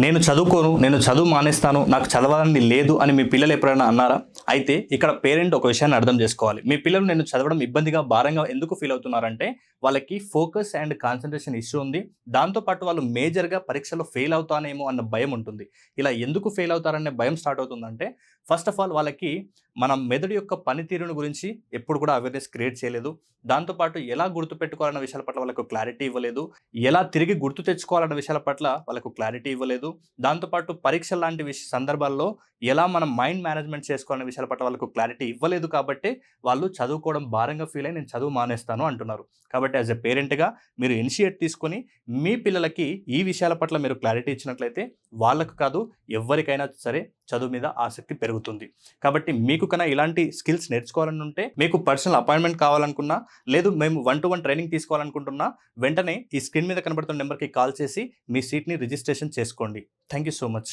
నేను చదువుకోను, నేను చదువు మానేస్తాను, నాకు చదవాలని లేదు అని మీ పిల్లలు ఎప్పుడైనా అన్నారా? అయితే ఇక్కడ పేరెంట్ ఒక విషయాన్ని అర్థం చేసుకోవాలి. మీ పిల్లలు నేను చదవడం ఇబ్బందిగా, భారంగా ఎందుకు ఫీల్ అవుతున్నారంటే వాళ్ళకి ఫోకస్ అండ్ కాన్సంట్రేషన్ ఇష్యూ ఉంది. దాంతో పాటు వాళ్ళు మేజర్‌గా పరీక్షలో ఫెయిల్ అవుతానేమో అన్న భయం ఉంటుంది. ఇలా ఎందుకు ఫెయిల్ అవుతారనే భయం స్టార్ట్ అవుతుందంటే ఫస్ట్ ఆఫ్ ఆల్ వాళ్ళకి మన మెదడు యొక్క పనితీరుని గురించి ఎప్పుడు కూడా అవేర్‌నెస్ క్రియేట్ చేయలేదు. దాంతో పాటు ఎలా గుర్తుపెట్టుకోవాలన్న విషయాల పట్ల వాళ్ళకు క్లారిటీ ఇవ్వలేదు. ఎలా తిరిగి గుర్తు తెచ్చుకోవాలన్న విషయాల పట్ల వాళ్ళకు క్లారిటీ ఇవ్వలేదు. దాంతో పాటు పరీక్ష లాంటి సందర్భాల్లో ఎలా మనం మైండ్ మేనేజ్‌మెంట్ చేసుకోవాలనే విషయాల పట్ల వాళ్ళకు క్లారిటీ ఇవ్వలేదు కాబట్టే వాళ్ళు చదువుకోవడం భారంగా ఫీల్ అయ్యి నేను చదువు మానేస్తాను అంటున్నారు. కాబట్టి యాస్ ఎ పేరెంట్‌గా మీరు ఇనిషియేట్ తీసుకొని మీ పిల్లలకి ఈ విషయాల పట్ల మీరు క్లారిటీ ఇచ్చినట్లయితే వాళ్ళకు కాదు ఎవ్వరికైనా సరే చదువు మీద ఆసక్తి పెరుగుతుంది. కాబట్టి మీకు కన్నా ఇలాంటి స్కిల్స్ నేర్చుకోవాలని ఉంటే, మీకు పర్సనల్ అపాయింట్మెంట్ కావాలనుకున్నా, లేదు మేము 1-to-1 ట్రైనింగ్ తీసుకోవాలనుకుంటున్నా, వెంటనే ఈ స్క్రీన్ మీద కనబడుతున్న నెంబర్‌కి కాల్ చేసి మీ సీట్‌ని రిజిస్ట్రేషన్ చేసుకోండి. Thank you so much.